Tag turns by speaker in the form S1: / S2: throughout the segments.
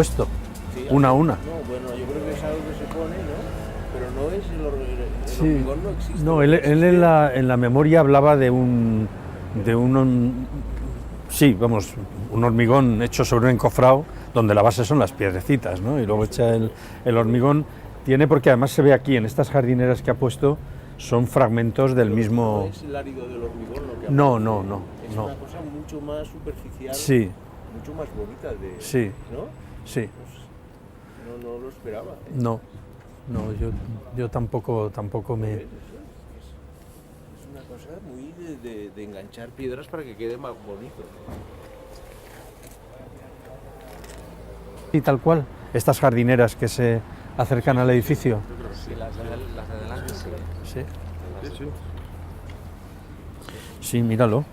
S1: puesto,
S2: Sí,
S1: una a una.
S2: No, bueno, yo creo que es algo que se pone, ¿no? Pero no es el
S1: Sí.
S2: hormigón no existe.
S1: No, él en la memoria hablaba de un sí, vamos, un hormigón hecho sobre un encofrado donde la base son las piedrecitas, ¿no? Y luego echa el hormigón, tiene, porque además se ve aquí en estas jardineras que ha puesto, son fragmentos del
S2: Pero
S1: mismo...
S2: no es el árido del hormigón lo que
S1: No,
S2: aparece,
S1: no, no,
S2: es
S1: no.
S2: una cosa mucho más superficial,
S1: Sí,
S2: mucho más bonita de,
S1: sí,
S2: ¿no?
S1: sí.
S2: Pues no lo esperaba.
S1: No, no, yo tampoco me...
S2: Es una cosa muy de enganchar piedras para que quede más bonito.
S1: Y tal cual, estas jardineras que se acercan al edificio.
S3: Sí, las de adelante sí.
S1: Sí. Sí, míralo.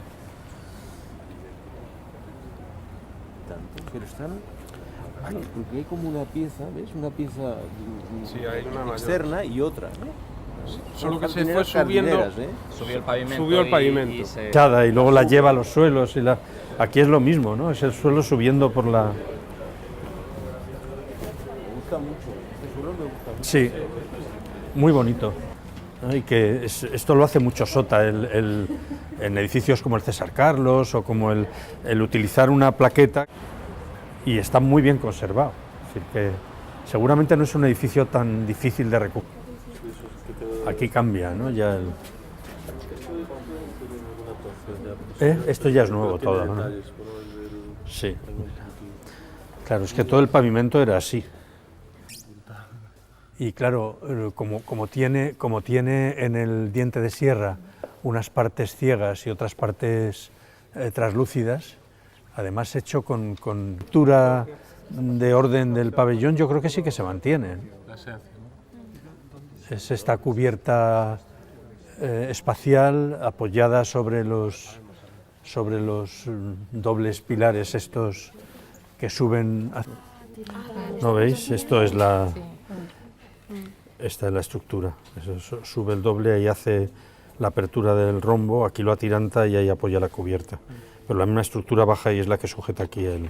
S2: Tanto, pero están aquí, porque hay como una pieza, ¿ves? Una pieza
S4: Sí, hay una mayor.
S2: externa y otra, ¿eh?
S4: Solo que se fue
S2: Jardineras
S4: subiendo,
S2: jardineras, ¿eh?
S3: Subió el pavimento.
S4: Subió el pavimento.
S3: Y se...
S1: Y luego la lleva a los suelos. Aquí es lo mismo, ¿no? Es el suelo subiendo por la...
S2: Me gusta mucho, este suelo me gusta mucho.
S1: Sí, muy bonito. ¿No? Y que esto lo hace mucho Sota, en edificios como el César Carlos o como el utilizar una plaqueta, y está muy bien conservado. Es decir, que seguramente no es un edificio tan difícil de recuperar. Aquí cambia, ¿no? Ya esto ya es nuevo todo, ¿no? Sí. Claro, es que todo el pavimento era así. Y claro, como tiene en el diente de sierra unas partes ciegas y otras partes traslúcidas, además hecho con estructura de orden del pabellón, yo creo que sí que se mantiene. Es esta cubierta espacial apoyada sobre los dobles pilares estos que suben. ¿No veis? Esta es la estructura. Eso sube el doble, ahí hace la apertura del rombo, aquí lo atiranta y ahí apoya la cubierta. Pero la misma estructura baja y es la que sujeta aquí el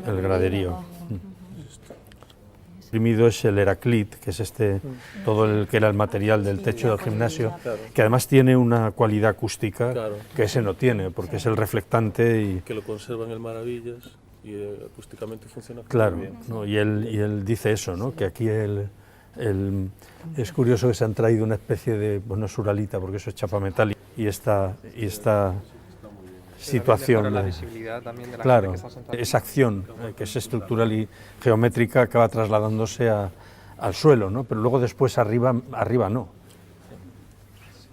S1: graderío. Imprimido es el Heraclit, que es todo el que era el material del techo del gimnasio, que además tiene una cualidad acústica que ese no tiene, porque es el reflectante y...
S5: Que lo conservan en maravillas y acústicamente funciona
S1: Claro,
S5: muy bien.
S1: ¿no? Y él dice eso, ¿no? Que aquí es curioso que se han traído una especie de, bueno, no es uralita, porque eso es chapa metálica, y esta situación,
S3: la visibilidad también de la
S1: claro,
S3: gente que está sentada.
S1: esa acción que es estructural y geométrica acaba trasladándose al suelo, ¿no? Pero luego después arriba no.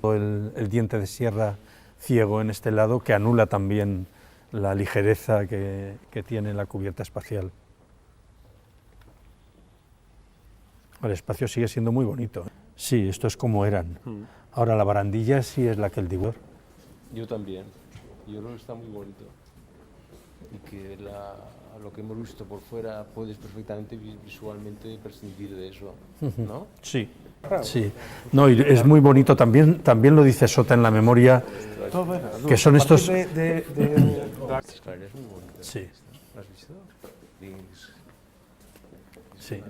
S1: El diente de sierra ciego en este lado que anula también la ligereza que tiene la cubierta espacial. El espacio sigue siendo muy bonito. Sí, esto es como eran. Ahora la barandilla sí es la que el dibujo.
S5: Yo también. Yo creo que está muy bonito. Y que lo que hemos visto por fuera puedes perfectamente visualmente prescindir de eso, ¿no?
S1: Sí, sí. No, y es muy bonito también lo dice Sota en la memoria, que son estos...
S5: Estas claridades muy bonitas.
S1: Sí,
S5: ¿Lo has visto?
S1: sí.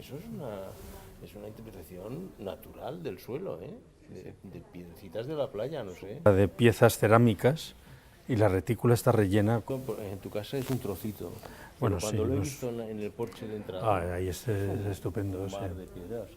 S2: Eso es una interpretación natural del suelo, ¿eh? De piedrecitas de la playa, no sé.
S1: De piezas cerámicas y la retícula está rellena.
S2: En tu casa es un trocito.
S1: Bueno,
S2: pero cuando
S1: sí,
S2: lo he
S1: no es-
S2: visto en el porche de entrada,
S1: Ahí es estupendo.
S2: un
S1: Sí.
S2: mar de piedras.